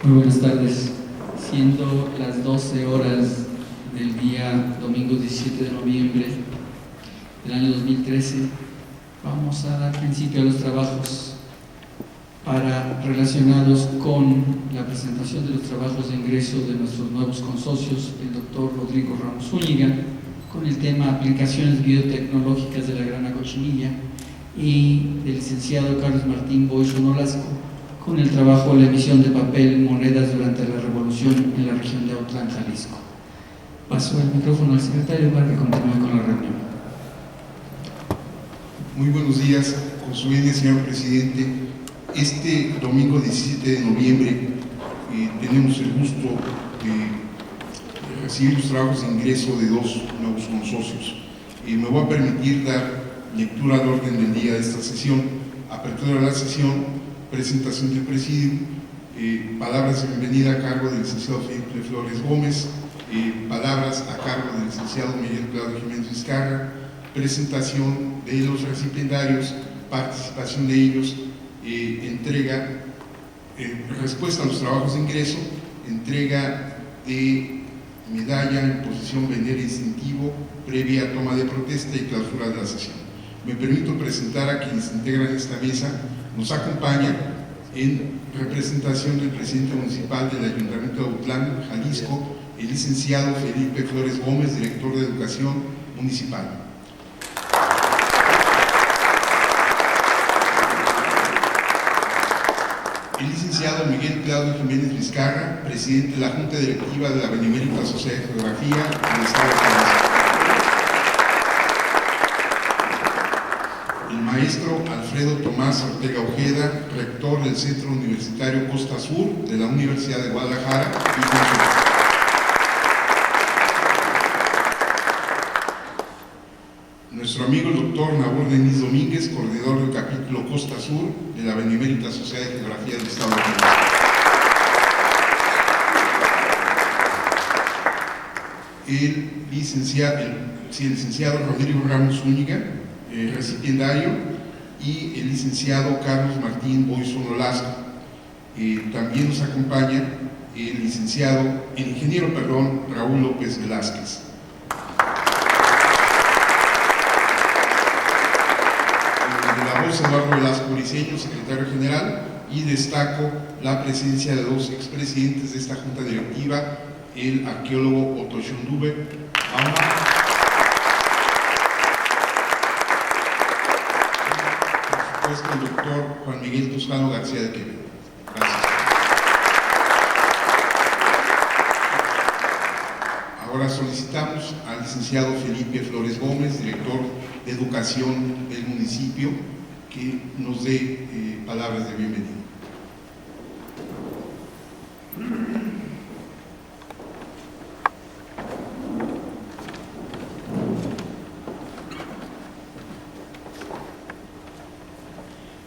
Muy buenas tardes. Siendo las 12 horas del día domingo 17 de noviembre del año 2013, vamos a dar principio a los trabajos relacionados con la presentación de los trabajos de ingreso de nuestros nuevos consocios, el doctor Rodrigo Ramos Zúñiga, con el tema aplicaciones biotecnológicas de la grana cochinilla, y del licenciado Carlos Martín Boix Nolasco, con el trabajo de la emisión de papel monedas durante la revolución en la región de Autlán, Jalisco. Paso el micrófono al secretario para que continúe con la reunión. Muy buenos días, con su venia, señor presidente. Este domingo 17 de noviembre tenemos el gusto de recibir los trabajos de ingreso de dos nuevos consocios. Me voy a permitir dar lectura al orden del día de esta sesión. Apertura de la sesión, presentación del presidio, palabras de bienvenida a cargo del licenciado Felipe Flores Gómez, palabras a cargo del licenciado Miguel Claudio Jiménez Vizcarra, presentación de los recipiendarios, participación de ellos, entrega, respuesta a los trabajos de ingreso, entrega de medalla, imposición, venera y distintivo, previa toma de protesta y clausura de la sesión. Me permito presentar a quienes integran esta mesa. Nos acompaña en representación del presidente municipal del Ayuntamiento de Autlán, Jalisco, el licenciado Felipe Flores Gómez, director de Educación Municipal. El licenciado Miguel Claudio Jiménez Vizcarra, presidente de la Junta Directiva de la Benemérita Sociedad de Geografía del Estado de Jalisco. El maestro Alfredo Tomás Ortega Ojeda, rector del Centro Universitario Costa Sur de la Universidad de Guadalajara y nuestro amigo el doctor Nabor Denis Domínguez, coordinador del capítulo Costa Sur de la Benemérita Sociedad de Geografía del Estado de Jalisco. El licenciado Rodrigo Ramos Zúñiga, recipiendario, y el licenciado Carlos Martín Boix Nolasco. También nos acompaña el ingeniero Raúl López Velázquez. De la voz, Eduardo Velasco Briceño, secretario general, y destaco la presencia de dos expresidentes de esta junta directiva, el arqueólogo Otto Schundube, el doctor Juan Miguel Toscano García de Quevedo. Gracias. Ahora solicitamos al licenciado Felipe Flores Gómez, director de Educación del municipio, que nos dé palabras de bienvenida.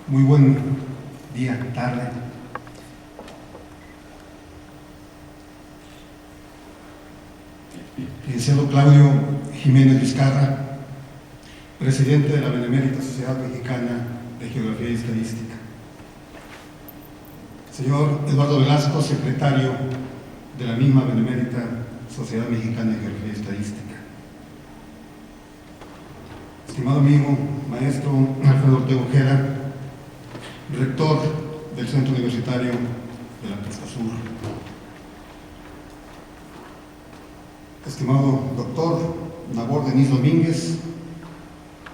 Muy buen día, tarde. Licenciado Claudio Jiménez Vizcarra, presidente de la Benemérita Sociedad Mexicana de Geografía y Estadística. Señor Eduardo Velasco, secretario de la misma Benemérita Sociedad Mexicana de Geografía y Estadística. Estimado amigo, maestro Alfredo Ortega Ojeda, rector del Centro Universitario de la Costa Sur. Estimado doctor Nabor Denis Domínguez,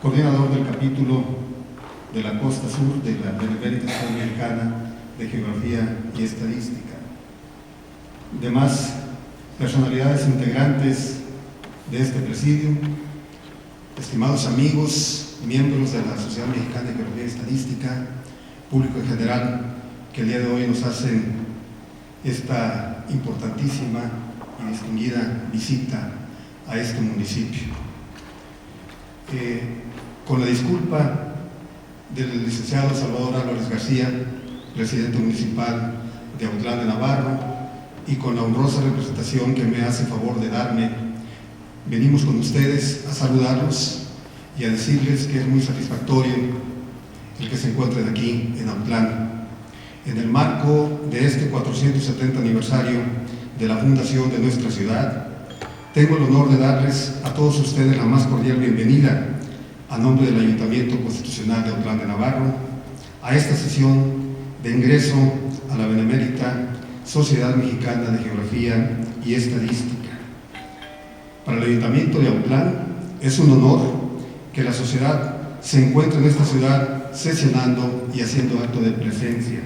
coordinador del capítulo de la Costa Sur de la Benemérita Sociedad Mexicana de Geografía y Estadística. Demás personalidades integrantes de este presidio, estimados amigos, miembros de la Sociedad Mexicana de Geografía y Estadística, público en general, que el día de hoy nos hacen esta importantísima y distinguida visita a este municipio. Con la disculpa del licenciado Salvador Álvarez García, presidente municipal de Autlán de Navarro, y con la honrosa representación que me hace favor de darme, venimos con ustedes a saludarlos y a decirles que es muy satisfactorio el que se encuentren aquí en Autlán, en el marco de este 470 aniversario de la fundación de nuestra ciudad, tengo el honor de darles a todos ustedes la más cordial bienvenida a nombre del Ayuntamiento Constitucional de Autlán de Navarro a esta sesión de ingreso a la Benemérita Sociedad Mexicana de Geografía y Estadística. Para el Ayuntamiento de Autlán es un honor que la sociedad se encuentre en esta ciudad sesionando y haciendo acto de presencia.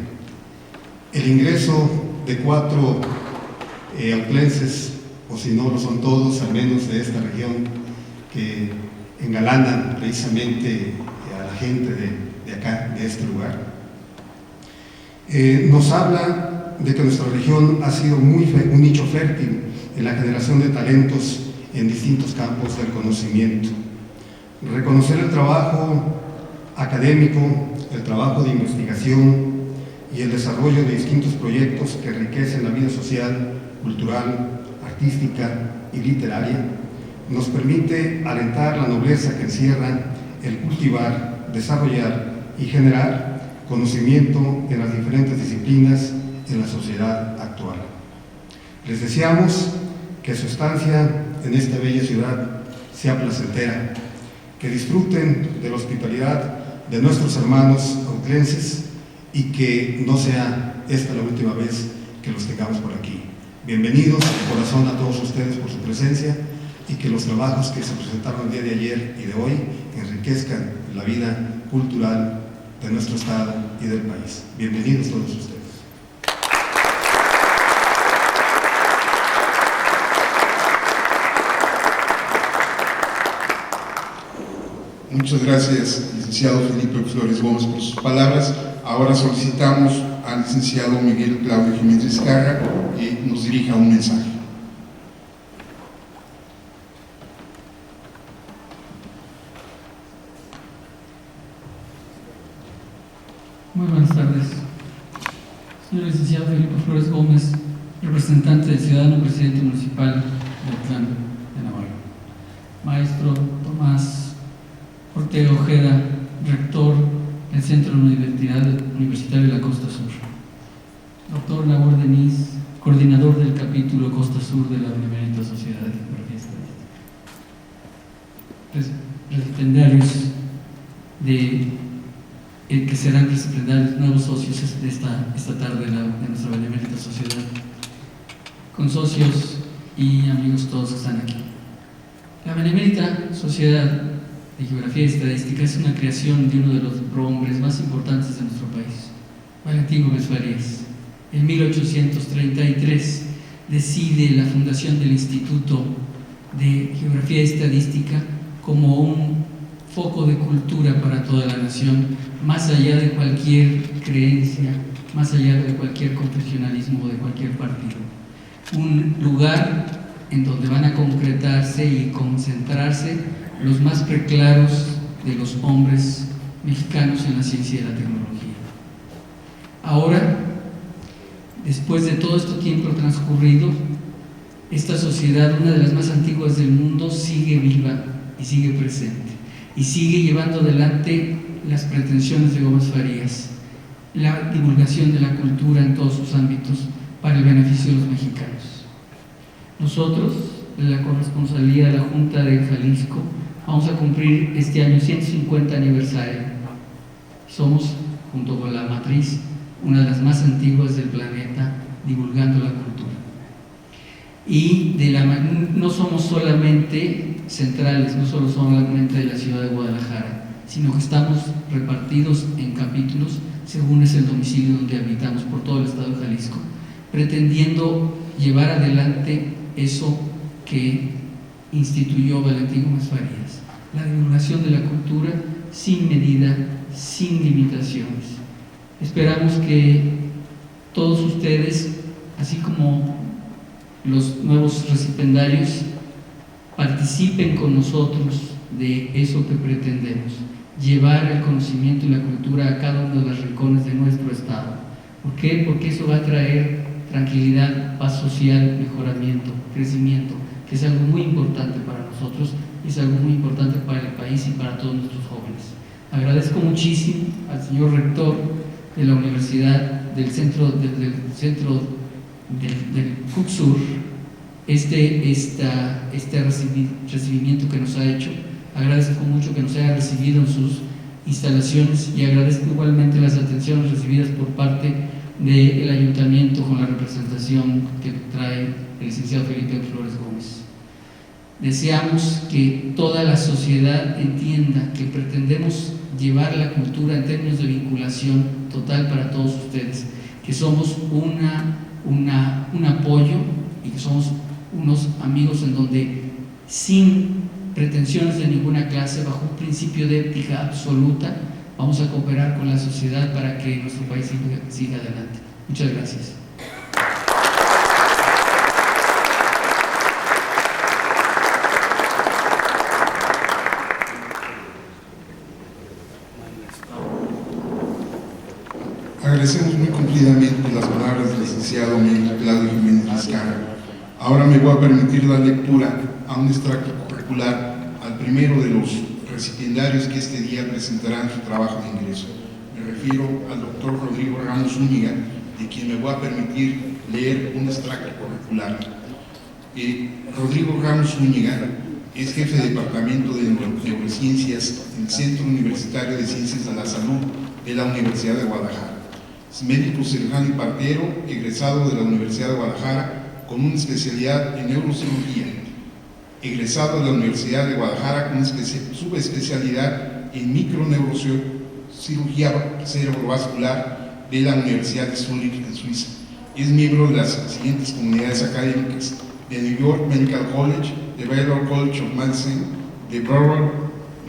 El ingreso de 4 autlenses, o si no lo son todos, al menos de esta región, que engalanan precisamente a la gente de acá, de este lugar, nos habla de que nuestra región ha sido un nicho fértil en la generación de talentos en distintos campos del conocimiento. Reconocer el trabajo académico, el trabajo de investigación y el desarrollo de distintos proyectos que enriquecen la vida social, cultural, artística y literaria, nos permite alentar la nobleza que encierra el cultivar, desarrollar y generar conocimiento en las diferentes disciplinas en la sociedad actual. Les deseamos que su estancia en esta bella ciudad sea placentera, que disfruten de la hospitalidad de nuestros hermanos autlenses y que no sea esta la última vez que los tengamos por aquí. Bienvenidos de corazón a todos ustedes por su presencia y que los trabajos que se presentaron el día de ayer y de hoy enriquezcan la vida cultural de nuestro estado y del país. Bienvenidos todos ustedes. Muchas gracias, licenciado Felipe Flores Gómez, por sus palabras. Ahora solicitamos al licenciado Miguel Claudio Jiménez Vizcarra que nos dirija un mensaje. Muy buenas tardes. Señor licenciado Felipe Flores Gómez, representante del ciudadano presidente municipal de Autlán de Navarro. Maestro Tomás Ortega Ojeda, rector del Centro Universitario de la Costa Sur. Doctor Nabor Denis, coordinador del capítulo Costa Sur de la Benemérita Sociedad de Geografía y Estadística. Recipendarios que serán recipendarios, nuevos socios de esta tarde de nuestra Benemérita Sociedad, consocios y amigos todos que están aquí. La Benemérita Sociedad de Geografía y Estadística es una creación de uno de los prohombres más importantes de nuestro país, Valentín Gómez Farías. En 1833 decide la fundación del Instituto de Geografía y Estadística como un foco de cultura para toda la nación, más allá de cualquier creencia, más allá de cualquier confesionalismo o de cualquier partido. Un lugar en donde van a concretarse y concentrarse los más preclaros de los hombres mexicanos en la ciencia y la tecnología. Ahora, después de todo este tiempo transcurrido, esta sociedad, una de las más antiguas del mundo, sigue viva y sigue presente y sigue llevando adelante las pretensiones de Gómez Farías, la divulgación de la cultura en todos sus ámbitos para el beneficio de los mexicanos. Nosotros, de la corresponsalía de la Junta de Jalisco, vamos a cumplir este año 150 aniversario. Somos, junto con la matriz, una de las más antiguas del planeta divulgando la cultura. Y no somos solamente centrales, no solo solamente de la ciudad de Guadalajara, sino que estamos repartidos en capítulos según es el domicilio donde habitamos por todo el estado de Jalisco, pretendiendo llevar adelante eso que instituyó Valentín Gómez Farías, la divulgación de la cultura sin medida, sin limitaciones. Esperamos que todos ustedes, así como los nuevos recipendarios, participen con nosotros de eso que pretendemos, llevar el conocimiento y la cultura a cada uno de los rincones de nuestro estado. ¿Por qué? Porque eso va a traer tranquilidad, paz social, mejoramiento, crecimiento, que es algo muy importante para nosotros y es algo muy importante para el país y para todos nuestros jóvenes. Agradezco muchísimo al señor rector, de la Universidad del Centro del CUCSUR este recibimiento que nos ha hecho. Agradezco mucho que nos haya recibido en sus instalaciones y agradezco igualmente las atenciones recibidas por parte del Ayuntamiento con la representación que trae el licenciado Felipe Flores Gómez. Deseamos que toda la sociedad entienda que pretendemos llevar la cultura en términos de vinculación total para todos ustedes, que somos un apoyo y que somos unos amigos en donde, sin pretensiones de ninguna clase, bajo un principio de ética absoluta, vamos a cooperar con la sociedad para que nuestro país siga adelante. Muchas gracias. Agradecemos muy cumplidamente las palabras del licenciado Miguel Claudio Jiménez Vizcarra. Ahora me voy a permitir dar lectura a un extracto curricular al primero de los recipiendarios que este día presentarán su trabajo de ingreso. Me refiero al doctor Rodrigo Ramos Zúñiga, de quien me voy a permitir leer un extracto curricular. Rodrigo Ramos Zúñiga es jefe de departamento de neurociencias en el Centro Universitario de Ciencias de la Salud de la Universidad de Guadalajara. Es médico cirujano y partero, egresado de la Universidad de Guadalajara con una especialidad en neurocirugía, egresado de la Universidad de Guadalajara con una subespecialidad en microneurocirugía cerebrovascular de la Universidad de Zúrich en Suiza. Es miembro de las siguientes comunidades académicas: de New York Medical College, de Baylor College of Medicine, de Broward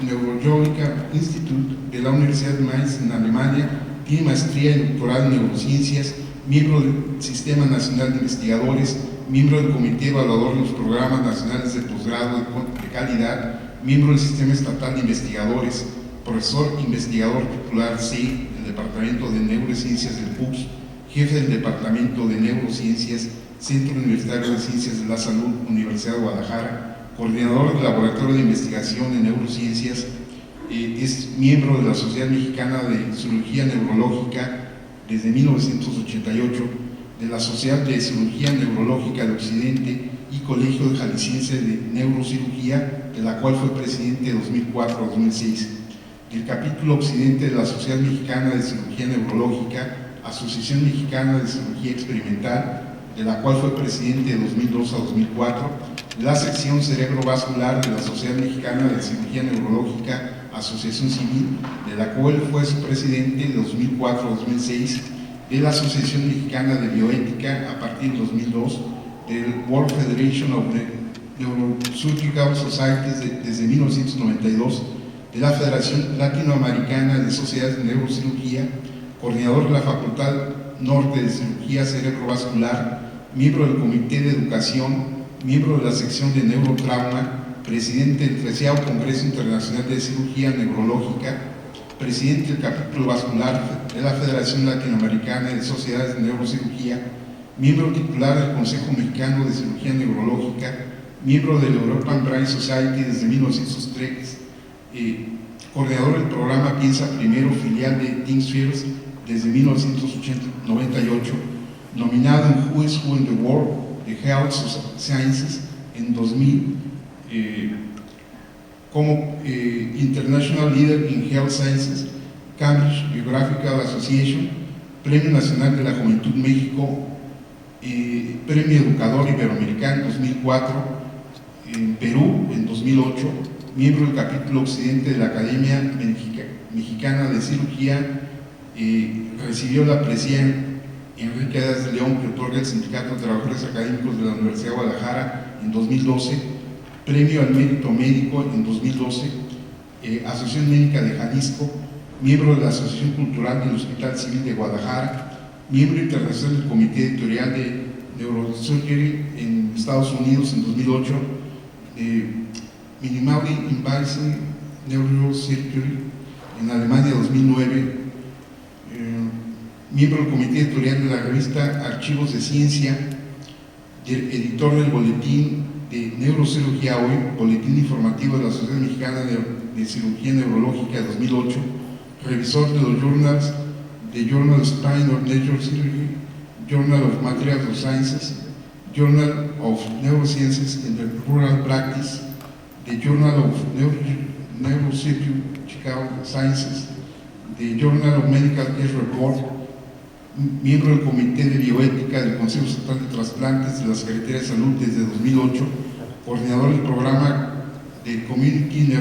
Neurological Institute, de la Universidad de Mainz en Alemania. Tiene maestría y doctorado en neurociencias, miembro del Sistema Nacional de Investigadores, miembro del Comité Evaluador de los Programas Nacionales de Posgrado de Calidad, miembro del Sistema Estatal de Investigadores, profesor investigador titular C del Departamento de Neurociencias del PUCS, jefe del Departamento de Neurociencias, Centro Universitario de Ciencias de la Salud, Universidad de Guadalajara, coordinador del Laboratorio de Investigación en Neurociencias. Es miembro de la Sociedad Mexicana de Cirugía Neurológica desde 1988, de la Sociedad de Cirugía Neurológica de Occidente y Colegio de Jalisciense de Neurocirugía, de la cual fue presidente de 2004 a 2006, del capítulo Occidente de la Sociedad Mexicana de Cirugía Neurológica, Asociación Mexicana de Cirugía Experimental, de la cual fue presidente de 2002 a 2004, de la sección cerebrovascular de la Sociedad Mexicana de Cirugía Neurológica, Asociación Civil, de la cual fue su presidente de 2004 a 2006, de la Asociación Mexicana de Bioética a partir de 2002, del World Federation of Neurosurgical Societies desde 1992, de la Federación Latinoamericana de Sociedades de Neurocirugía, coordinador de la Facultad Norte de Cirugía Cerebrovascular, miembro del Comité de Educación, miembro de la sección de Neurotrauma, presidente del 13º Congreso Internacional de Cirugía Neurológica, presidente del capítulo vascular de la Federación Latinoamericana de Sociedades de Neurocirugía, miembro titular del Consejo Mexicano de Cirugía Neurológica, miembro de la European Brain Society desde 1903, coordinador del programa Piensa Primero, filial de ThinkSpheres desde 1998, nominado en Who is Who in the World de Health Sciences en 2000, como International Leader in Health Sciences, Cambridge Biographical Association, Premio Nacional de la Juventud México, Premio Educador Iberoamericano en 2004, en Perú en 2008, miembro del capítulo Occidente de la Academia Mexicana de Cirugía, recibió la presea Enrique Díaz de León, que otorga el Sindicato de Trabajadores Académicos de la Universidad de Guadalajara en 2012, Premio al Mérito Médico en 2012, Asociación Médica de Jalisco, miembro de la Asociación Cultural del Hospital Civil de Guadalajara, miembro internacional del Comité Editorial de Neurosurgery en Estados Unidos en 2008, Minimally Invasive Neurosurgery en Alemania 2009, miembro del Comité Editorial de la revista Archivos de Ciencia, editor del boletín de Neurocirugía Hoy, boletín informativo de la Sociedad Mexicana de Cirugía Neurológica 2008, revisor de los journals the Journal of Spine of Natural Surgery, Journal of Materials Sciences, Journal of Neurosciences in the Rural Practice, the Journal of Neuropsychological Sciences, the Journal of Medical Care Report, miembro del Comité de Bioética del Consejo Estatal de Trasplantes de la Secretaría de Salud desde 2008, coordinador del programa de Community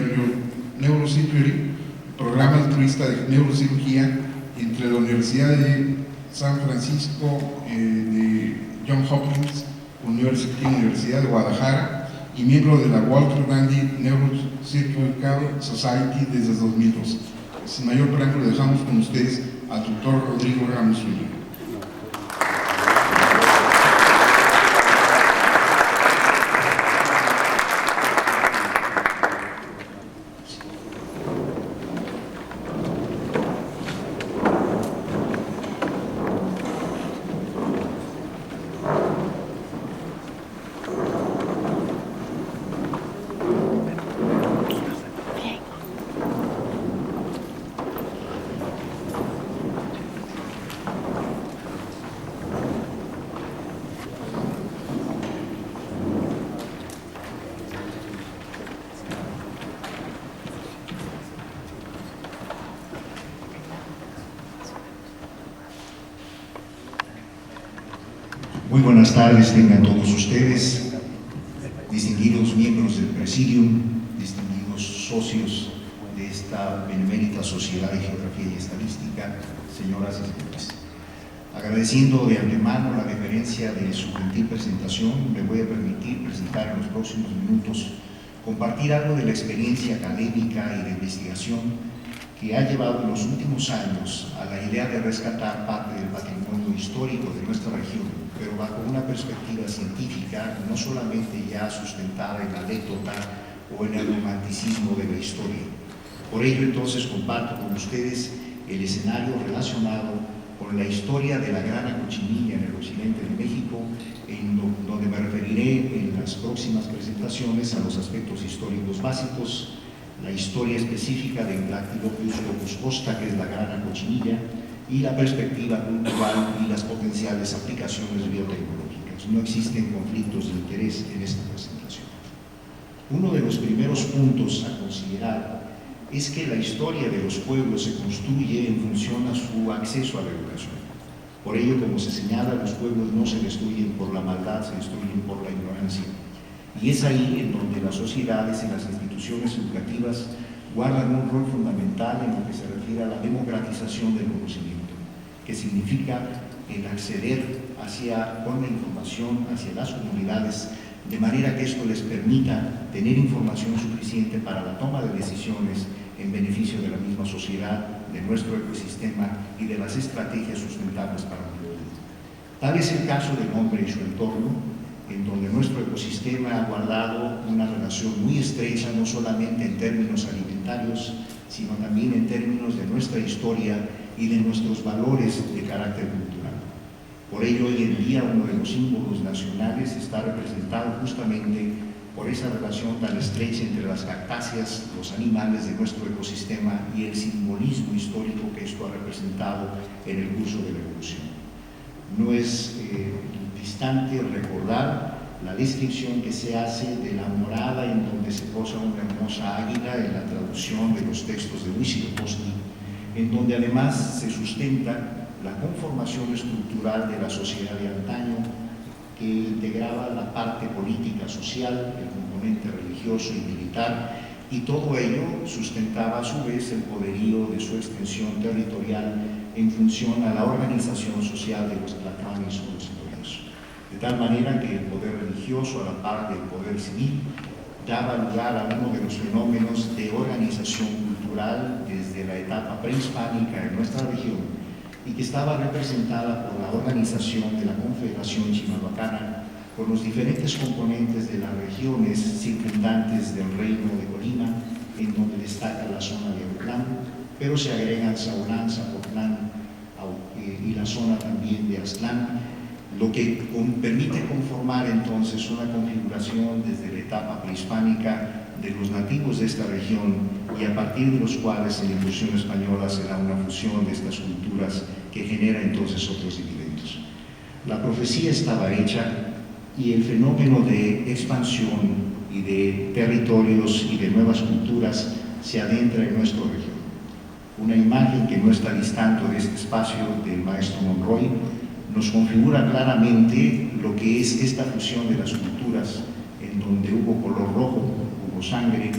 Neurosurgery, programa altruista de neurocirugía entre la Universidad de San Francisco, de Johns Hopkins University, Universidad de Guadalajara, y miembro de la Walter Randy Neurosurgical Society desde 2012. Sin mayor preámbulo, dejamos con ustedes al doctor Rodrigo Ramos Zúñiga. Muy buenas tardes tengan todos ustedes, distinguidos miembros del Presidium, distinguidos socios de esta benemérita Sociedad de Geografía y Estadística, señoras y señores. Agradeciendo de antemano la deferencia de su gentil presentación, me voy a permitir presentar en los próximos minutos, compartir algo de la experiencia académica y de investigación que ha llevado en los últimos años a la idea de rescatar parte del patrimonio histórico de nuestra región, pero bajo una perspectiva científica, no solamente ya sustentada en la anécdota o en el romanticismo de la historia. Por ello, entonces, comparto con ustedes el escenario relacionado con la historia de la grana cochinilla en el occidente de México, en donde me referiré en las próximas presentaciones a los aspectos históricos básicos, la historia específica de Dactylopus locus costa, que es la grana cochinilla, y la perspectiva cultural y las potenciales aplicaciones biotecnológicas. No existen conflictos de interés en esta presentación. Uno de los primeros puntos a considerar es que la historia de los pueblos se construye en función a su acceso a la educación. Por ello, como se señala, los pueblos no se destruyen por la maldad, se destruyen por la ignorancia. Y es ahí en donde las sociedades y las instituciones educativas guardan un rol fundamental en lo que se refiere a la democratización del conocimiento, que significa el acceder con la información hacia las comunidades, de manera que esto les permita tener información suficiente para la toma de decisiones en beneficio de la misma sociedad, de nuestro ecosistema y de las estrategias sustentables para el mundo. Tal es el caso del hombre y su entorno, en donde nuestro ecosistema ha guardado una relación muy estrecha, no solamente en términos alimentarios, sino también en términos de nuestra historia y de nuestros valores de carácter cultural. Por ello, hoy en día, uno de los símbolos nacionales está representado justamente por esa relación tan estrecha entre las cactáceas, los animales de nuestro ecosistema y el simbolismo histórico que esto ha representado en el curso de la evolución. No es distante recordar la descripción que se hace de la morada en donde se posa una hermosa águila en la traducción de los textos de Huitzilopochtli, en donde además se sustenta la conformación estructural de la sociedad de antaño, que integraba la parte política, social, el componente religioso y militar, y todo ello sustentaba a su vez el poderío de su extensión territorial en función a la organización social de los tlacanes o los toros. De tal manera que el poder religioso, a la par del poder civil, daba lugar a uno de los fenómenos de organización cultural desde la etapa prehispánica en nuestra región, y que estaba representada por la organización de la Confederación Chimalhuacana con los diferentes componentes de las regiones circundantes del Reino de Colima, en donde destaca la zona de Autlán, pero se agregan Saulán, Zapotlán y la zona también de Aztlán, lo que permite conformar entonces una configuración desde la etapa prehispánica de los nativos de esta región, y a partir de los cuales en la incursión española se da una fusión de estas culturas que genera entonces otros dividendos. La profecía estaba hecha y el fenómeno de expansión y de territorios y de nuevas culturas se adentra en nuestra región. Una imagen que no está distante de este espacio del maestro Monroy nos configura claramente lo que es esta fusión de las culturas, en donde hubo color rojo, hubo sangre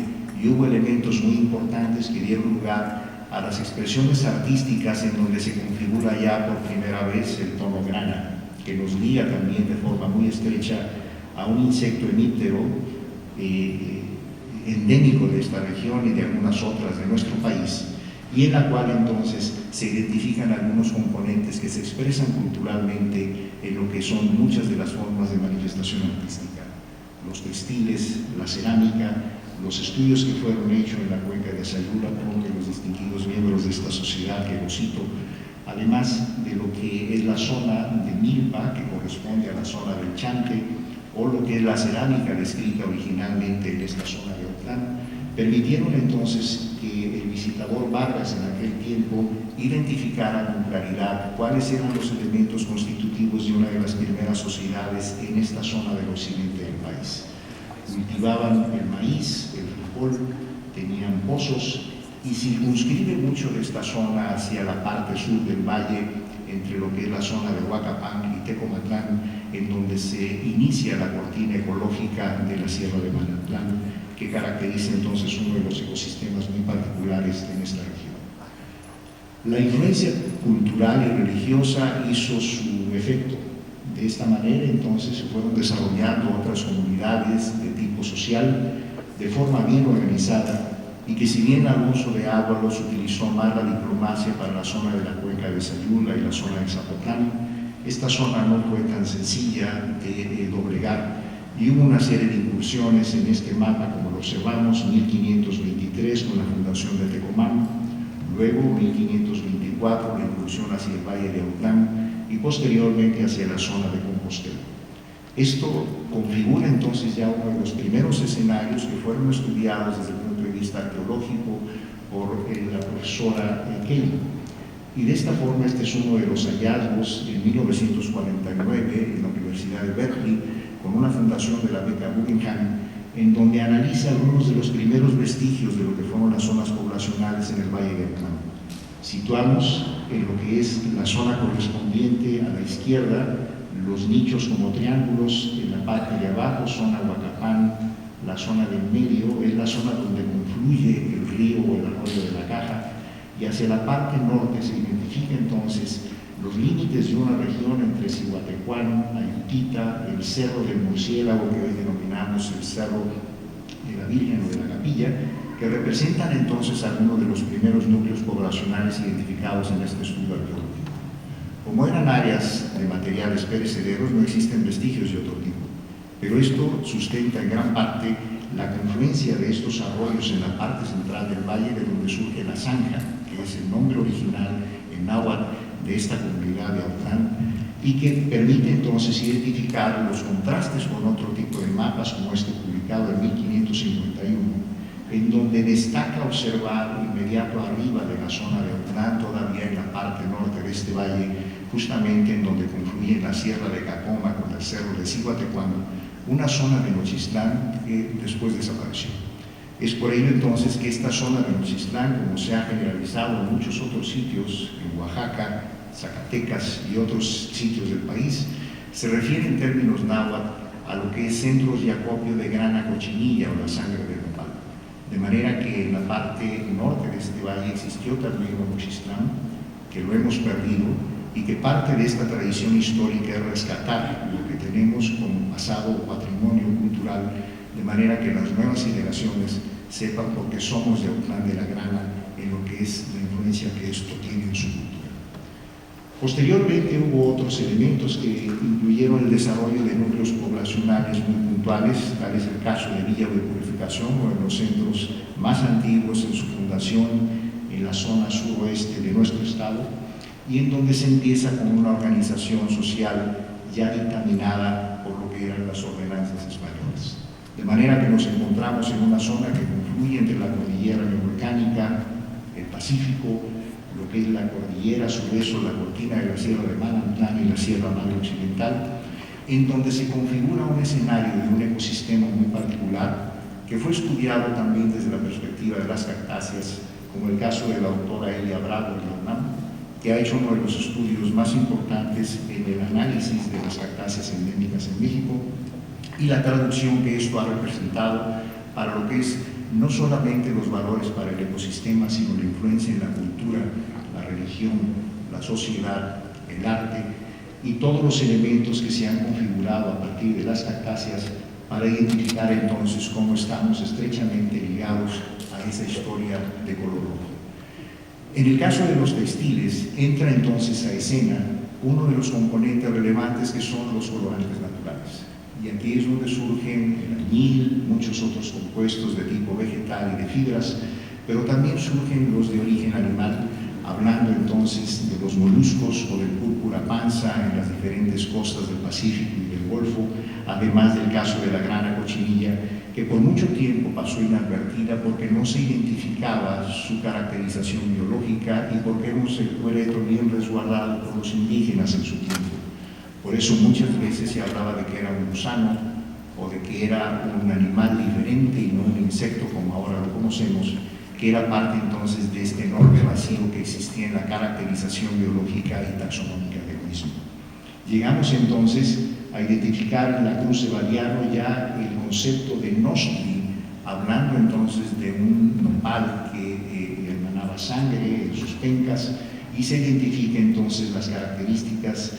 y hubo elementos muy importantes que dieron lugar a las expresiones artísticas, en donde se configura ya por primera vez el tono grana, que nos liga también de forma muy estrecha a un insecto hemíptero endémico de esta región y de algunas otras de nuestro país, y en la cual entonces se identifican algunos componentes que se expresan culturalmente en lo que son muchas de las formas de manifestación artística: los textiles, la cerámica, los estudios que fueron hechos en la cuenca de Sayula por los distinguidos miembros de esta sociedad que lo cito, además de lo que es la zona de Milpa, que corresponde a la zona del Chante, o lo que es la cerámica descrita originalmente en esta zona de Autlán, permitieron entonces que el visitador Vargas en aquel tiempo identificara con claridad cuáles eran los elementos constitutivos de una de las primeras sociedades en esta zona del occidente del país. Cultivaban el maíz, el frijol, tenían pozos, y circunscribe mucho de esta zona hacia la parte sur del valle, entre lo que es la zona de Huacapán y Tecomatlán, en donde se inicia la cortina ecológica de la Sierra de Manatlán, que caracteriza entonces uno de los ecosistemas muy particulares en esta región. La influencia cultural y religiosa hizo su efecto. De esta manera entonces se fueron desarrollando otras comunidades de tipo social de forma bien organizada, y que si bien Alonso de Ábalos utilizó más la diplomacia para la zona de la cuenca de Sayula y la zona de Zapotlán, esta zona no fue tan sencilla de doblegar, y hubo una serie de incursiones en este mapa, como lo observamos: 1523 con la fundación de Tecomán, luego 1524 la incursión hacia el valle de Autlán y posteriormente hacia la zona de Compostela. Esto configura entonces ya uno de los primeros escenarios que fueron estudiados desde el punto de vista arqueológico por la profesora Kelly. Y de esta forma este es uno de los hallazgos en 1949 en la Universidad de Berkeley, con una fundación de la beca Guggenheim, en donde analiza algunos de los primeros vestigios de lo que fueron las zonas poblacionales en el Valle de Autlán. Situamos en lo que es la zona correspondiente a la izquierda los nichos como triángulos. En la parte de abajo, zona Huacapán, la zona del medio es la zona donde confluye el río o el arroyo de la Caja, y hacia la parte norte se identifica entonces los límites de una región entre Cihuatecuán, Ayutita, el Cerro del Murciélago, que hoy denominamos el Cerro de la Virgen o de la Capilla, que representan entonces algunos de los primeros núcleos poblacionales identificados en este estudio arqueológico. Como eran áreas de materiales perecederos, no existen vestigios de otro tipo, pero esto sustenta en gran parte la confluencia de estos arroyos en la parte central del valle, de donde surge la zanja, que es el nombre original en náhuatl de esta comunidad de Autlán, y que permite entonces identificar los contrastes con otro tipo de mapas, como este publicado en 1551, en donde destaca observar inmediato arriba de la zona de Autlán, todavía en la parte norte de este valle, justamente en donde confluye la Sierra de Cacoma con el Cerro de Cihuatecuán, una zona de Nochistlán que después desapareció. Es por ello entonces que esta zona de Nochistlán, como se ha generalizado en muchos otros sitios, en Oaxaca, Zacatecas y otros sitios del país, se refiere en términos náhuatl a lo que es centros de acopio de grana cochinilla o la sangre de nopal. De manera que en la parte norte de este valle existió también un Nochistlán, que lo hemos perdido, y que parte de esta tradición histórica es rescatar lo que tenemos como pasado o patrimonio cultural, de manera que las nuevas generaciones sepan por qué somos de Autlán de la Grana, en lo que es la influencia que esto tiene en su cultura. Posteriormente hubo otros elementos que incluyeron el desarrollo de núcleos poblacionales muy puntuales, tal es el caso de Villa de Purificación, uno de los centros más antiguos en su fundación en la zona suroeste de nuestro estado, y en donde se empieza con una organización social ya dictaminada por lo que eran las ordenanzas españolas. De manera que nos encontramos en una zona que confluye entre la cordillera neovolcánica, el Pacífico, lo que es la cordillera, a su vez la cortina de la Sierra de Manantlán y la Sierra Madre Occidental, en donde se configura un escenario de un ecosistema muy particular que fue estudiado también desde la perspectiva de las cactáceas, como el caso de la doctora Elia Bravo de la UNAM, que ha hecho uno de los estudios más importantes en el análisis de las cactáceas endémicas en México y la traducción que esto ha representado para lo que es no solamente los valores para el ecosistema, sino la influencia en la cultura, la religión, la sociedad, el arte y todos los elementos que se han configurado a partir de las cactáceas para identificar entonces cómo estamos estrechamente ligados a esa historia de color rojo. En el caso de los textiles, entra entonces a escena uno de los componentes relevantes que son los colorantes naturales. Y aquí es donde surgen el añil, muchos otros compuestos de tipo vegetal y de fibras, pero también surgen los de origen animal, hablando entonces de los moluscos o del púrpura panza en las diferentes costas del Pacífico y del Golfo, además del caso de la grana cochinilla, que por mucho tiempo pasó inadvertida porque no se identificaba su caracterización biológica y porque era un secreto bien resguardado por los indígenas en su tiempo. Por eso muchas veces se hablaba de que era un gusano o de que era un animal diferente y no un insecto como ahora lo conocemos, que era parte entonces de este enorme vacío que existía en la caracterización biológica y taxonómica del mismo. Llegamos entonces a identificar en la Cruz de Baliano ya el concepto de nostri, hablando entonces de un nopal que emanaba sangre en sus pencas, y se identifica entonces las características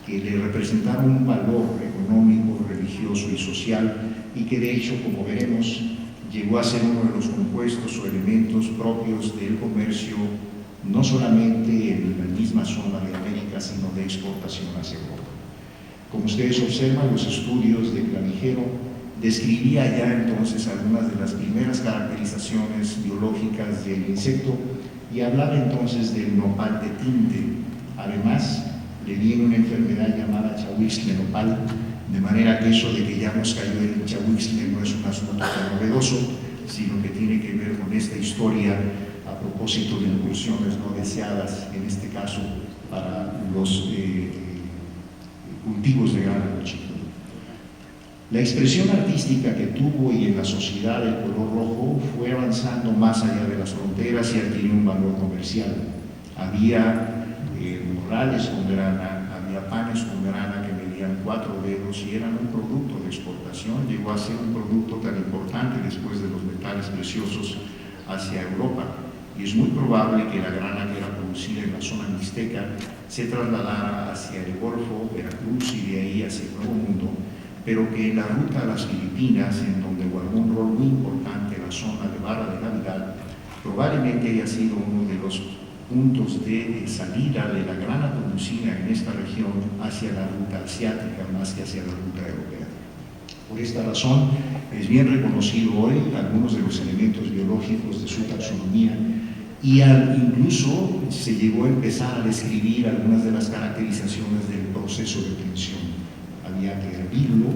que le representaron un valor económico, religioso y social, y que de hecho, como veremos, llegó a ser uno de los compuestos o elementos propios del comercio, no solamente en la misma zona de América, sino de exportación hacia Europa. Como ustedes observan, los estudios de Clavijero describía ya entonces algunas de las primeras caracterizaciones biológicas del insecto y hablaba entonces del nopal de tinte. Además, le viene una enfermedad llamada chahuixtle nopal, de manera que eso de que ya nos cayó el chahuixtle no es un asunto tan novedoso, sino que tiene que ver con esta historia a propósito de incursiones no deseadas, en este caso para los cultivos de grana cochina. La expresión artística que tuvo y en la sociedad el color rojo fue avanzando más allá de las fronteras y adquirió un valor comercial. Había morrales con grana, había panes con grana que medían 4 dedos y eran un producto de exportación. Llegó a ser un producto tan importante después de los metales preciosos hacia Europa. Y es muy probable que la grana que era producida en la zona mixteca se trasladara hacia el Golfo, Veracruz y de ahí hacia el Nuevo Mundo, pero que en la ruta a las Filipinas, en donde guardó un rol muy importante la zona de Barra de Navidad, probablemente haya sido uno de los puntos de salida de la grana producida en esta región hacia la ruta asiática más que hacia la ruta europea. Por esta razón, es bien reconocido hoy algunos de los elementos biológicos de su taxonomía y incluso se llegó a empezar a describir algunas de las caracterizaciones del proceso de tensión. Había que hervirlo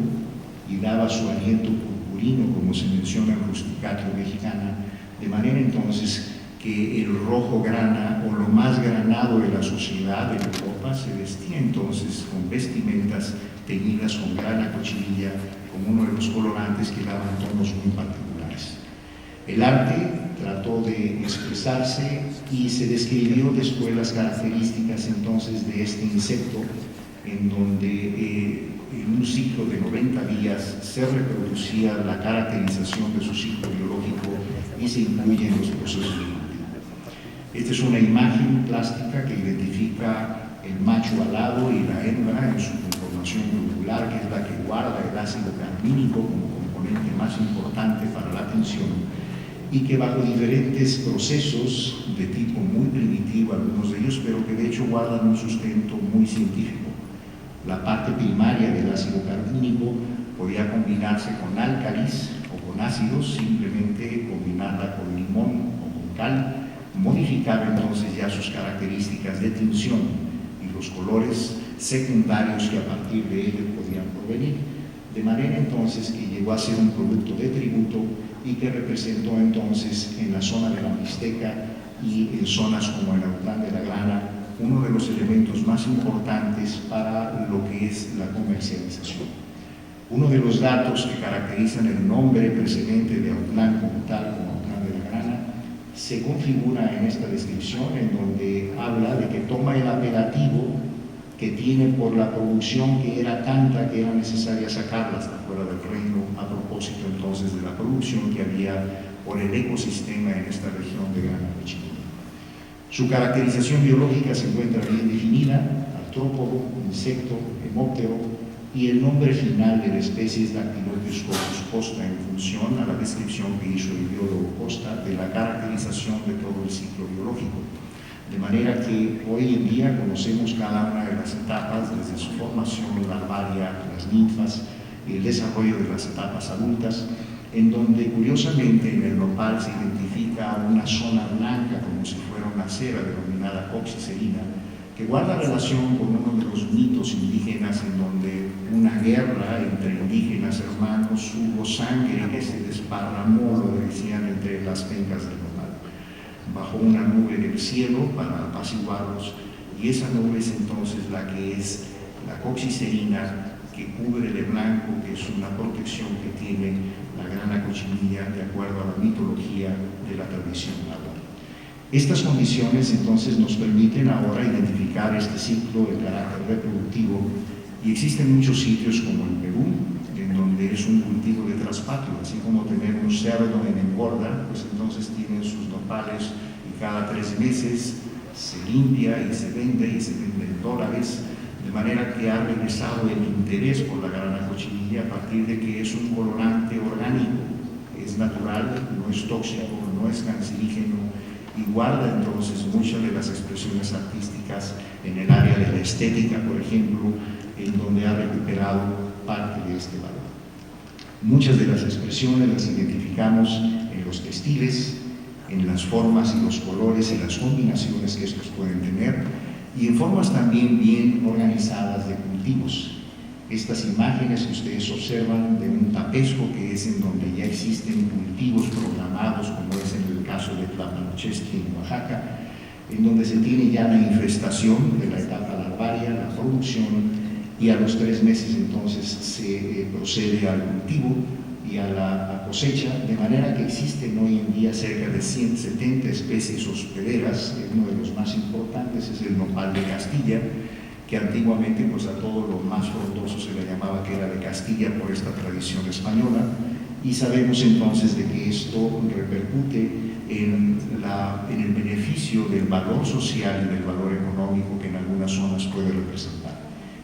y daba su aliento purpurino, como se menciona en Rusticatio mexicana, de manera entonces que el rojo grana o lo más granado de la sociedad de Europa se vestía entonces con vestimentas teñidas con grana cochinilla como uno de los colorantes que daban tonos muy particulares. El arte trató de expresarse y se describió después las características entonces de este insecto, en donde en un ciclo de 90 días se reproducía la caracterización de su ciclo biológico y se incluyen los procesos de cultivo. Esta es una imagen plástica que identifica el macho alado y la hembra en su conformación globular, que es la que guarda el ácido carmínico como componente más importante para la tensión, y que bajo diferentes procesos de tipo muy primitivo, algunos de ellos, pero que de hecho guardan un sustento muy científico. La parte primaria del ácido carmínico podía combinarse con álcalis o con ácidos, simplemente combinarla con limón o con cal, modificaba entonces ya sus características de tinción y los colores secundarios que a partir de ello podían provenir, de manera entonces que llegó a ser un producto de tributo y que representó entonces en la zona de la Mixteca y en zonas como el Autlán de la Grana, uno de los elementos más importantes para lo que es la comercialización. Uno de los datos que caracterizan el nombre precedente de Autlán como tal, como Autlán de la Grana, se configura en esta descripción, en donde habla de que toma el apelativo que tiene por la producción que era tanta que era necesaria sacarla hasta fuera del reino, a propósito entonces de la producción que había por el ecosistema en esta región de Grana Cochinilla. Su caracterización biológica se encuentra bien definida: artrópodo, insecto, hemóptero, y el nombre final de la especie es Dactylopus coccus costa, en función a la descripción que hizo el biólogo Costa de la caracterización de todo el ciclo biológico. De manera que hoy en día conocemos cada una de las etapas, desde su formación larvaria, las ninfas, y el desarrollo de las etapas adultas, en donde curiosamente en el nopal se identifica una zona blanca como si fuera una cera denominada coxicerina, que guarda relación con uno de los mitos indígenas en donde una guerra entre indígenas hermanos hubo sangre que se desparramó, lo decían, entre las pencas del nopal. Bajó una nube del cielo para apaciguarlos, y esa nube es entonces la que es la coxicerina, que cubre de blanco, que es una protección que tiene la Grana Cochinilla de acuerdo a la mitología de la tradición náhuatl. Estas condiciones entonces nos permiten ahora identificar este ciclo de carácter reproductivo, y existen muchos sitios como en Perú, en donde es un cultivo de traspatio, así como tener un cerdo en engorda, pues entonces tienen sus nopales y cada 3 meses se limpia y se vende en dólares, de manera que ha regresado el interés por la Grana Cochinilla a partir de que es un colorante orgánico, es natural, no es tóxico, no es cancerígeno, y guarda entonces muchas de las expresiones artísticas en el área de la estética, por ejemplo, en donde ha recuperado parte de este valor. Muchas de las expresiones las identificamos en los textiles, en las formas y los colores y las combinaciones que estos pueden tener, y en formas también bien organizadas de cultivos. Estas imágenes que ustedes observan de un tapesco, que es en donde ya existen cultivos programados, como es en el caso de Tlapanochesqui en Oaxaca, en donde se tiene ya la infestación de la etapa larvaria, la producción, y a los 3 meses entonces se procede al cultivo y a la cosecha, de manera que existen hoy en día cerca de 170 especies hospederas. Uno de los más importantes es el nopal de Castilla, que antiguamente pues a todo lo más frondoso se le llamaba que era de Castilla por esta tradición española, y sabemos entonces de que esto repercute en el beneficio del valor social y del valor económico que en algunas zonas puede representar.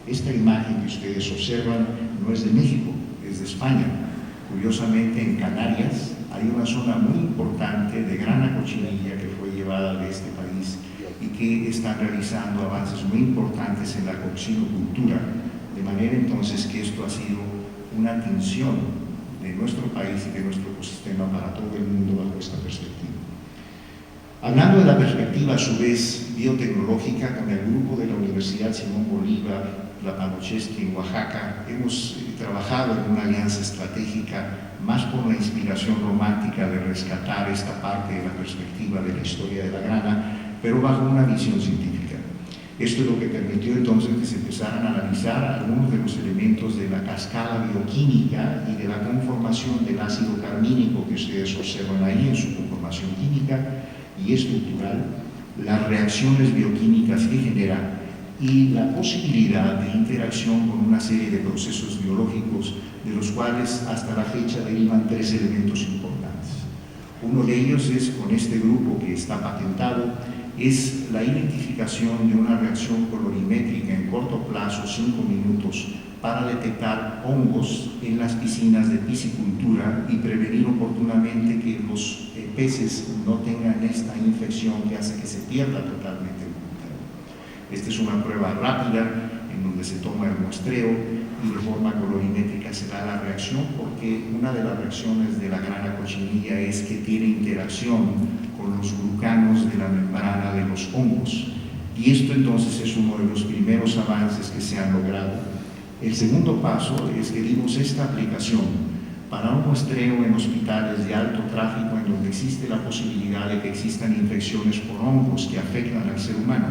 Esta imagen que ustedes observan no es de México, es de España. Curiosamente, en Canarias hay una zona muy importante de Grana Cochinilla que fue llevada de este país y que están realizando avances muy importantes en la coxinocultura, de manera entonces que esto ha sido una atención de nuestro país y de nuestro ecosistema para todo el mundo bajo esta perspectiva. Hablando de la perspectiva a su vez biotecnológica, con el grupo de la Universidad Simón Bolívar, Tlapanochesqui en Oaxaca, hemos trabajado en una alianza estratégica más por la inspiración romántica de rescatar esta parte de la perspectiva de la historia de la grana, pero bajo una visión científica. Esto es lo que permitió entonces que se empezaran a analizar algunos de los elementos de la cascada bioquímica y de la conformación del ácido carmínico que ustedes observan ahí en su conformación química y estructural, las reacciones bioquímicas que genera y la posibilidad de interacción con una serie de procesos biológicos, de los cuales hasta la fecha derivan 3 elementos importantes. Uno de ellos es, con este grupo que está patentado, es la identificación de una reacción colorimétrica en corto plazo, 5 minutos, para detectar hongos en las piscinas de piscicultura y prevenir oportunamente que los peces no tengan esta infección que hace que se pierda totalmente el cultivo. Esta es una prueba rápida en donde se toma el muestreo y de forma colorimétrica se da la reacción, porque una de las reacciones de la grana cochinilla es que tiene interacción con los glucanos de la membrana de los hongos, y esto entonces es uno de los primeros avances que se han logrado. El segundo paso es que dimos esta aplicación para un muestreo en hospitales de alto tráfico en donde existe la posibilidad de que existan infecciones por hongos que afectan al ser humano,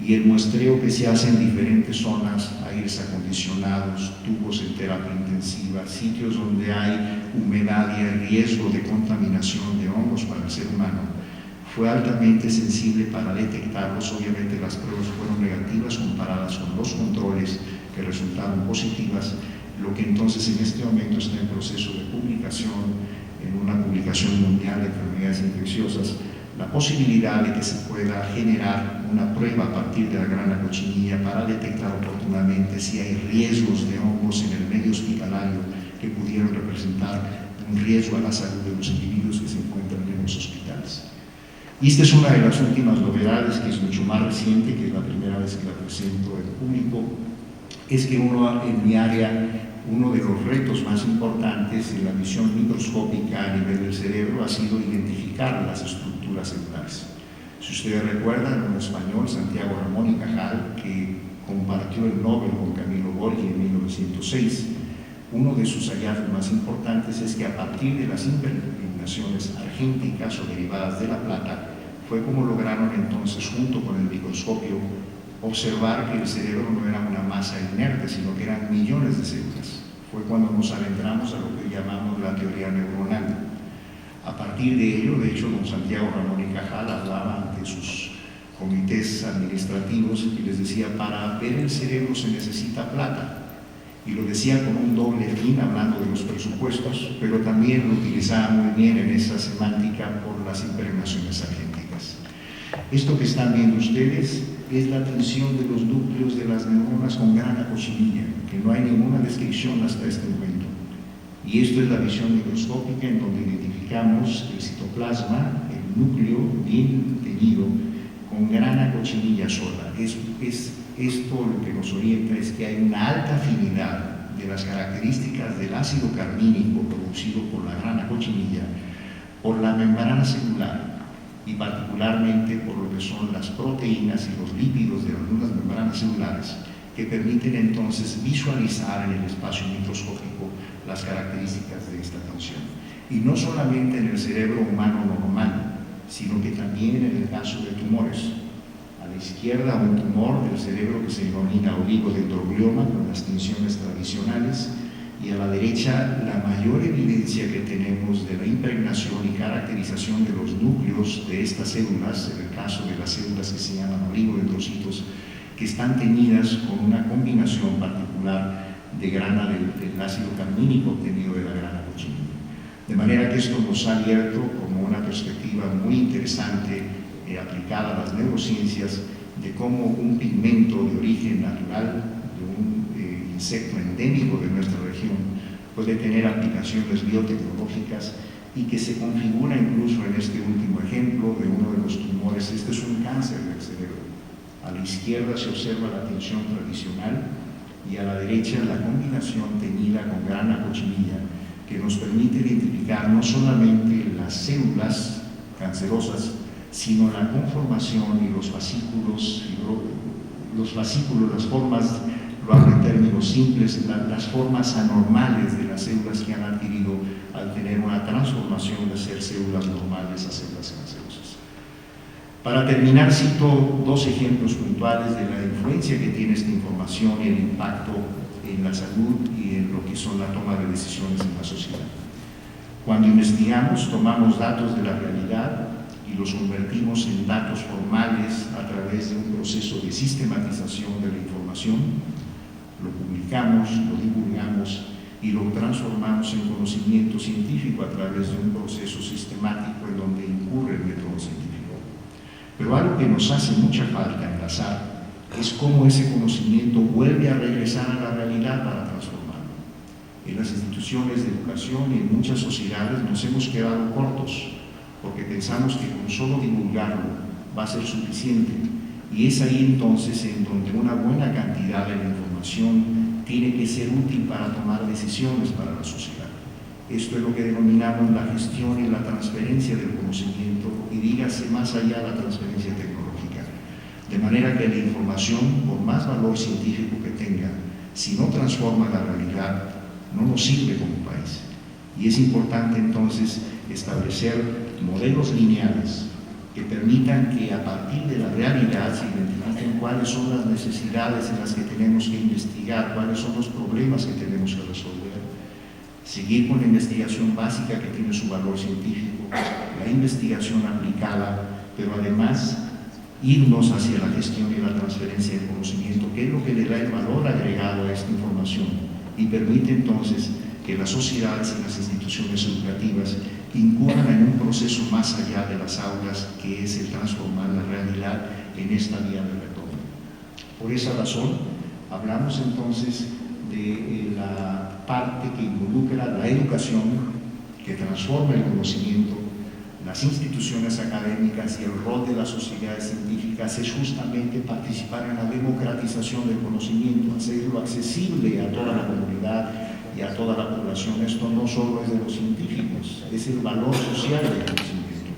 y el muestreo que se hace en diferentes zonas, aires acondicionados, tubos en terapia intensiva, sitios donde hay humedad y hay riesgo de contaminación de hongos para el ser humano, fue altamente sensible para detectarlos. Obviamente las pruebas fueron negativas comparadas con los controles que resultaron positivas, lo que entonces en este momento está en proceso de publicación en una publicación mundial de enfermedades infecciosas, la posibilidad de que se pueda generar una prueba a partir de la grana cochinilla para detectar oportunamente si hay riesgos de hongos en el medio hospitalario que pudieran representar un riesgo a la salud de los individuos que se encuentran en los hospitales. Y esta es una de las últimas novedades, que es mucho más reciente, que es la primera vez que la presento en público, es que en mi área, uno de los retos más importantes en la visión microscópica a nivel del cerebro ha sido identificar las estructuras celulares. Si ustedes recuerdan, un español, Santiago Ramón y Cajal, que compartió el Nobel con Camilo Borghi en 1906, uno de sus hallazgos más importantes es que a partir de las impregnaciones argénticas o derivadas de la plata, fue como lograron entonces, junto con el microscopio, observar que el cerebro no era una masa inerte, sino que eran millones de células. Fue cuando nos adentramos a lo que llamamos la teoría neuronal. A partir de ello, de hecho, don Santiago Ramón y Cajal hablaba ante sus comités administrativos y les decía, para ver el cerebro se necesita plata. Y lo decía con un doble fin, hablando de los presupuestos, pero también lo utilizaba muy bien en esa semántica por las impregnaciones argénticas. Esto que están viendo ustedes es la tensión de los núcleos de las neuronas con grana cochinilla, que no hay ninguna descripción hasta este momento. Y esto es la visión microscópica en donde identificamos el citoplasma, el núcleo bien teñido, con grana cochinilla sola. Esto lo que nos orienta es que hay una alta afinidad de las características del ácido carmínico producido por la grana cochinilla por la membrana celular, y particularmente por lo que son las proteínas y los lípidos de algunas membranas celulares, que permiten entonces visualizar en el espacio microscópico las características de esta tensión. Y no solamente en el cerebro humano normal, sino que también en el caso de tumores. A la izquierda, un tumor del cerebro que se denomina oligodendroglioma, con las tensiones tradicionales, y a la derecha la mayor evidencia que tenemos de la impregnación y caracterización de los núcleos de estas células, en el caso de las células que se llaman oligodendrocitos, que están teñidas con una combinación particular de grana del ácido carmínico obtenido de la grana cochinilla. De manera que esto nos ha abierto como una perspectiva muy interesante aplicada a las neurociencias de cómo un pigmento de origen natural, de un insecto endémico de nuestra región, puede tener aplicaciones biotecnológicas y que se configura incluso en este último ejemplo de uno de los tumores. Este es un cáncer del cerebro. A la izquierda se observa la tensión tradicional y a la derecha la combinación teñida con grana cochinilla, que nos permite identificar no solamente las células cancerosas, sino la conformación y los fascículos, las formas, lo hablo en términos simples, las formas anormales de las células que han adquirido al tener una transformación de ser células normales a células cancerosas. Para terminar, cito dos ejemplos puntuales de la influencia que tiene esta información y el impacto en la salud y en lo que son la toma de decisiones en la sociedad. Cuando investigamos, tomamos datos de la realidad y los convertimos en datos formales a través de un proceso de sistematización de la información, lo publicamos, lo divulgamos y lo transformamos en conocimiento científico a través de un proceso sistemático en donde incurre el método científico. Pero algo que nos hace mucha falta enlazar es cómo ese conocimiento vuelve a regresar a la realidad para transformarlo. En las instituciones de educación y en muchas sociedades nos hemos quedado cortos, porque pensamos que con solo divulgarlo va a ser suficiente, y es ahí entonces en donde una buena cantidad de la información tiene que ser útil para tomar decisiones para la sociedad. Esto es lo que denominamos la gestión y la transferencia del conocimiento, y dígase más allá la transferencia tecnológica. De manera que la información, por más valor científico que tenga, si no transforma la realidad, no nos sirve como país. Y es importante entonces establecer modelos lineales que permitan que a partir de la realidad se identifiquen cuáles son las necesidades en las que tenemos que investigar, cuáles son los problemas que tenemos que resolver, seguir con la investigación básica que tiene su valor científico, la investigación aplicada, pero además irnos hacia la gestión y la transferencia del conocimiento, que es lo que le da el valor agregado a esta información y permite entonces que las sociedades y las instituciones educativas incurran en un proceso más allá de las aulas, que es el transformar la realidad en esta vía de retorno. Por esa razón, hablamos entonces de la parte que involucra la educación, que transforma el conocimiento, las instituciones académicas, y el rol de las sociedades científicas es justamente participar en la democratización del conocimiento, hacerlo accesible a toda la comunidad y a toda la población. Esto no solo es de los científicos, es el valor social del conocimiento.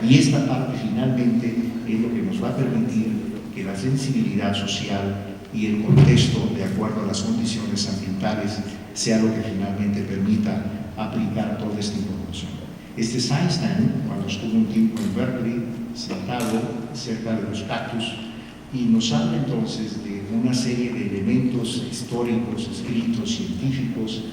Y esta parte finalmente es lo que nos va a permitir que la sensibilidad social y el contexto, de acuerdo a las condiciones ambientales, sea lo que finalmente permita aplicar toda esta información. Este es Einstein, cuando estuvo un tiempo en Berkeley, sentado cerca de los cactus, y nos habla entonces de una serie de elementos históricos, escritos, científicos,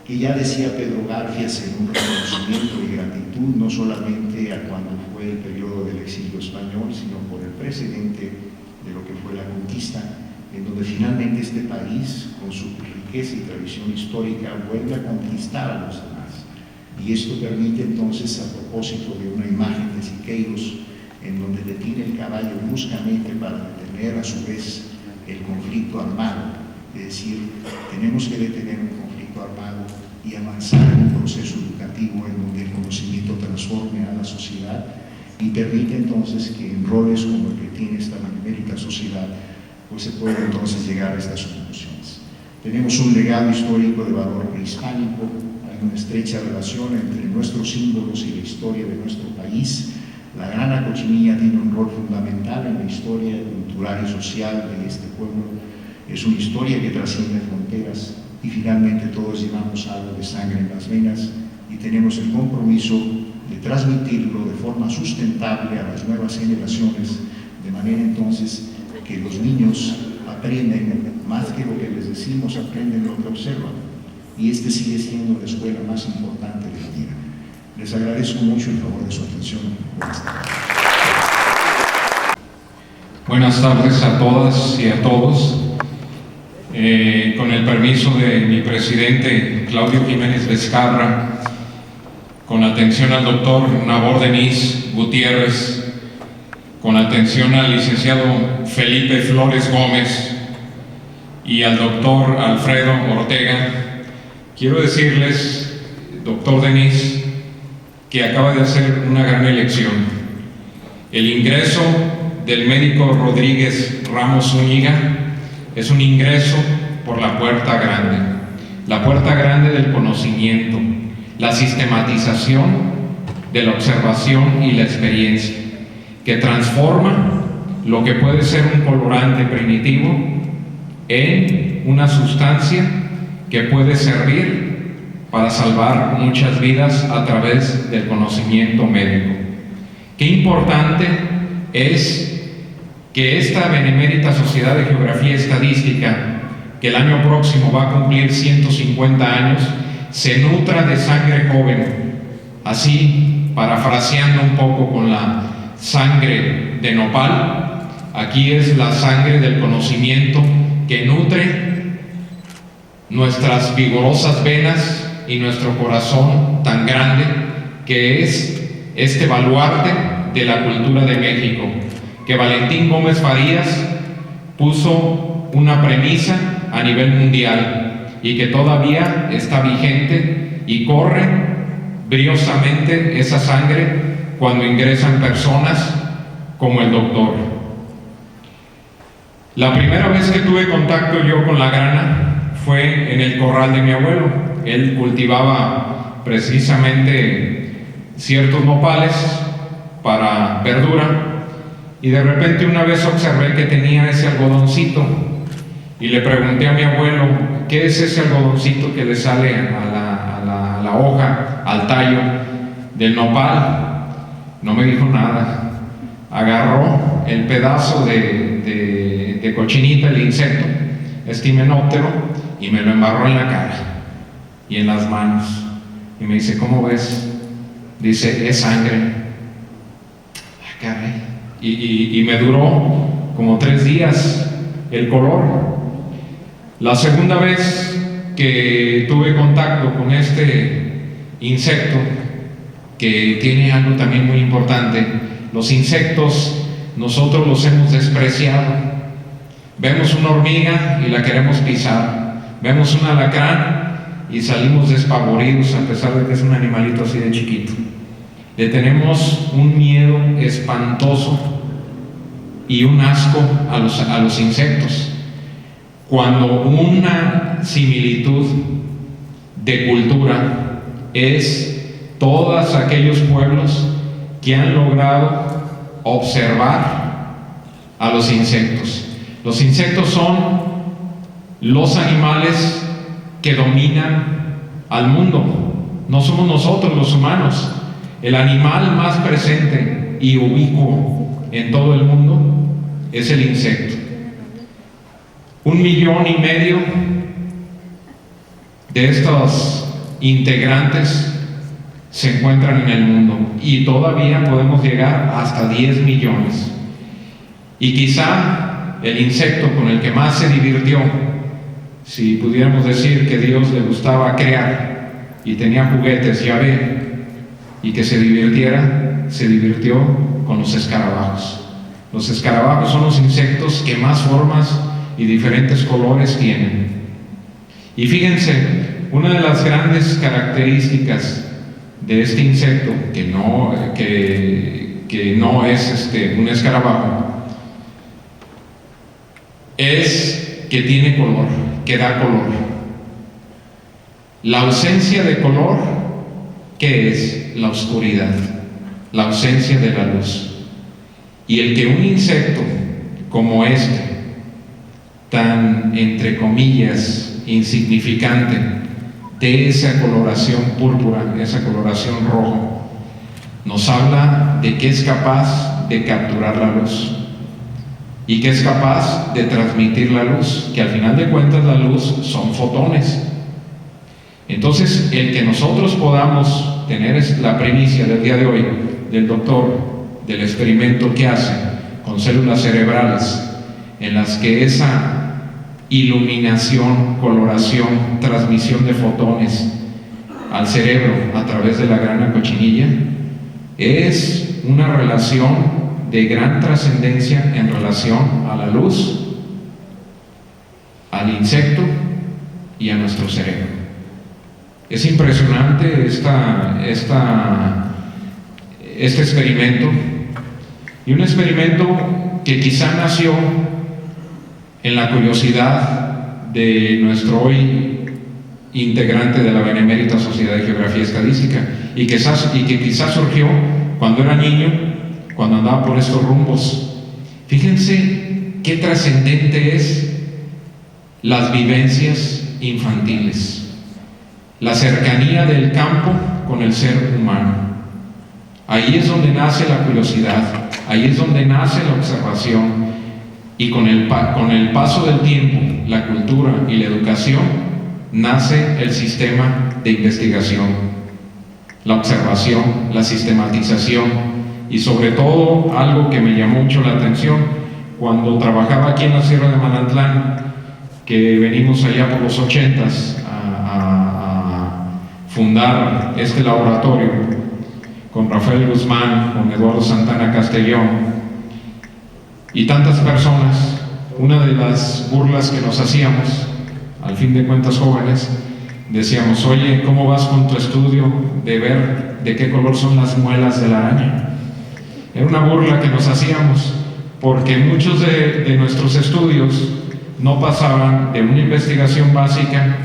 que ya decía Pedro Garfias en un reconocimiento y gratitud, no solamente a cuando fue el periodo del exilio español, sino por el precedente de lo que fue la conquista, en donde finalmente este país, con su riqueza y tradición histórica, vuelve a conquistar a los demás. Y esto permite entonces, a propósito de una imagen de Siqueiros, en donde detiene el caballo bruscamente para detener a su vez el conflicto armado. Es decir, tenemos que detener un conflicto armado y avanzar en un proceso educativo en donde el conocimiento transforme a la sociedad y permite entonces que en roles como el que tiene esta benemérita sociedad, pues se puede entonces llegar a estas conclusiones. Tenemos un legado histórico de valor prehispánico, hay una estrecha relación entre nuestros símbolos y la historia de nuestro país. La Grana Cochinilla tiene un rol fundamental en la historia cultural y social de este pueblo. Es una historia que trasciende fronteras y finalmente todos llevamos algo de sangre en las venas y tenemos el compromiso de transmitirlo de forma sustentable a las nuevas generaciones, de manera entonces que los niños aprenden más que lo que les decimos, aprenden lo que observan. Y este sigue siendo la escuela más importante de la vida. Les agradezco mucho el favor de su atención. Buenas tardes a todas y a todos. Con el permiso de mi presidente Claudio Jiménez Vizcarra, con atención al doctor Nabor Denis Gutiérrez, con atención al licenciado Felipe Flores Gómez y al doctor Alfredo Ortega, quiero decirles, doctor Denis, que acaba de hacer una gran elección. El ingreso del médico Rodríguez Ramos Zúñiga es un ingreso por la puerta grande del conocimiento, la sistematización de la observación y la experiencia, que transforma lo que puede ser un colorante primitivo en una sustancia que puede servir para salvar muchas vidas a través del conocimiento médico. Qué importante es que esta benemérita Sociedad de Geografía y Estadística, que el año próximo va a cumplir 150 años, se nutra de sangre joven, así parafraseando un poco con la sangre de nopal. Aquí es la sangre del conocimiento que nutre nuestras vigorosas venas y nuestro corazón tan grande, que es este baluarte de la cultura de México, que Valentín Gómez Farías puso una premisa a nivel mundial y que todavía está vigente y corre briosamente esa sangre cuando ingresan personas como el doctor. La primera vez que tuve contacto yo con la grana fue en el corral de mi abuelo. Él cultivaba precisamente ciertos nopales para verdura, y de repente una vez observé que tenía ese algodoncito y le pregunté a mi abuelo: ¿qué es ese algodoncito que le sale a la hoja, al tallo del nopal. No me dijo nada. Agarró el pedazo de cochinita, el insecto, este himenóptero, y me lo embarró en la cara y en las manos. Y me dice, ¿cómo ves? Dice, es sangre. Ah, caray. Y me duró como 3 días el color. La segunda vez que tuve contacto con este insecto, que tiene algo también muy importante, los insectos nosotros los hemos despreciado. Vemos una hormiga y la queremos pisar, vemos un alacrán y salimos despavoridos, a pesar de que es un animalito así de chiquito. Le tenemos un miedo espantoso y un asco a los insectos, cuando una similitud de cultura es todos aquellos pueblos que han logrado observar a los insectos. Los insectos son los animales que dominan al mundo, no somos nosotros los humanos. El animal más presente y ubicuo en todo el mundo es el insecto. 1,5 millones de estos integrantes se encuentran en el mundo, y todavía podemos llegar hasta 10 millones. Y quizá el insecto con el que más se divirtió, si pudiéramos decir que Dios le gustaba crear y tenía juguetes, ya ve, y que se divirtió con los escarabajos. Los escarabajos son los insectos que más formas y diferentes colores tienen. Y fíjense, una de las grandes características de este insecto, que no es un escarabajo, es que tiene color, que da color. La ausencia de color, ¿qué es? La oscuridad, la ausencia de la luz. Y el que un insecto como este, tan entre comillas insignificante, de esa coloración púrpura, esa coloración rojo, nos habla de que es capaz de capturar la luz y que es capaz de transmitir la luz, que al final de cuentas la luz son fotones. Entonces, el que nosotros podamos tener es la primicia del día de hoy del doctor, del experimento que hace con células cerebrales, en las que esa iluminación, coloración, transmisión de fotones al cerebro a través de la grana cochinilla es una relación de gran trascendencia en relación a la luz, al insecto y a nuestro cerebro. Es impresionante este experimento, y un experimento que quizá nació en la curiosidad de nuestro hoy integrante de la Benemérita Sociedad de Geografía y Estadística, y que quizás surgió cuando era niño, cuando andaba por estos rumbos. Fíjense qué trascendente es las vivencias infantiles, la cercanía del campo con el ser humano. Ahí es donde nace la curiosidad, ahí es donde nace la observación, y con el paso del tiempo, la cultura y la educación, nace el sistema de investigación, la observación, la sistematización, y sobre todo algo que me llamó mucho la atención cuando trabajaba aquí en la Sierra de Manantlán, que venimos allá por los 80s a fundar este laboratorio con Rafael Guzmán, con Eduardo Santana Castellón y tantas personas. Una de las burlas que nos hacíamos, al fin de cuentas jóvenes, decíamos: oye, ¿cómo vas con tu estudio de ver de qué color son las muelas de la araña? Era una burla que nos hacíamos, porque muchos de nuestros estudios no pasaban de una investigación básica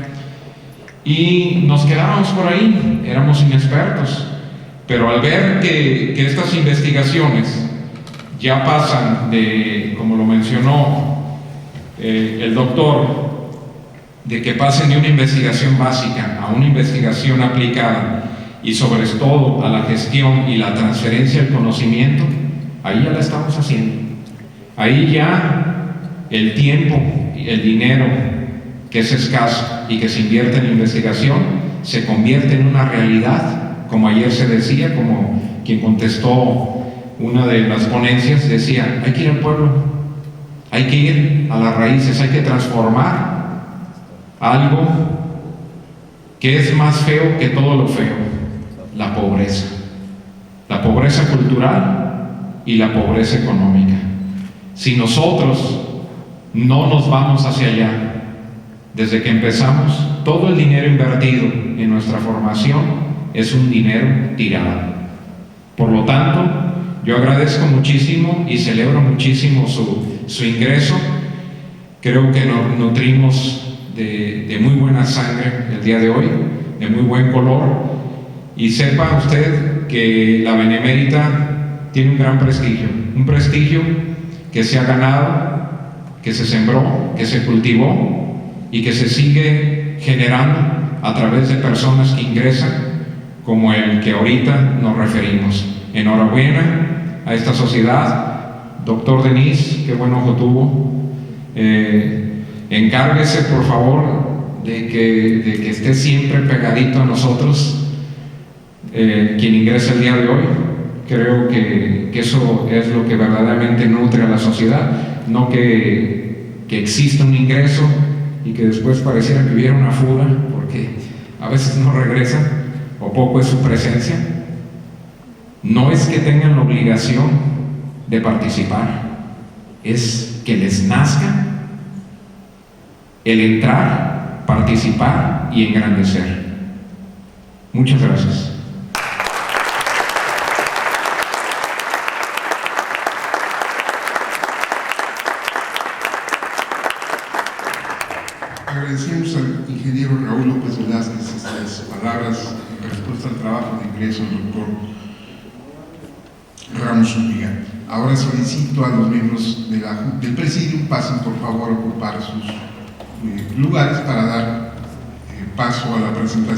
y nos quedábamos por ahí, éramos inexpertos. Pero al ver que estas investigaciones ya pasan de, como lo mencionó el doctor, de que pasen de una investigación básica a una investigación aplicada y sobre todo a la gestión y la transferencia del conocimiento, ahí ya la estamos haciendo. Ahí ya el tiempo, el dinero que es escaso y que se invierte en investigación se convierte en una realidad, como ayer se decía, como quien contestó una de las ponencias decía, hay que ir al pueblo, hay que ir a las raíces, hay que transformar algo que es más feo que todo lo feo, la pobreza cultural y la pobreza económica. Si nosotros no nos vamos hacia allá, desde que empezamos, todo el dinero invertido en nuestra formación es un dinero tirado. Por lo tanto, yo agradezco muchísimo y celebro muchísimo su ingreso. Creo que nos nutrimos de muy buena sangre el día de hoy, de muy buen color, y sepa usted que la Benemérita tiene un gran prestigio, un prestigio que se ha ganado, que se sembró, que se cultivó y que se sigue generando a través de personas que ingresan como el que ahorita nos referimos. Enhorabuena a esta sociedad. Doctor Denis, qué buen ojo tuvo. Encárguese por favor de que esté siempre pegadito a nosotros, quien ingresa el día de hoy. Creo que eso es lo que verdaderamente nutre a la sociedad, no que exista un ingreso y que después pareciera que hubiera una fuga, porque a veces no regresa o poco es su presencia. No es que tengan la obligación de participar, es que les nazca el entrar, participar y engrandecer. Muchas gracias. Agradecemos al ingeniero Raúl López Velázquez estas palabras en respuesta al trabajo de ingreso del doctor Ramos Zúñiga. Ahora solicito a los miembros del presidium pasen por favor a ocupar sus lugares para dar paso a la presentación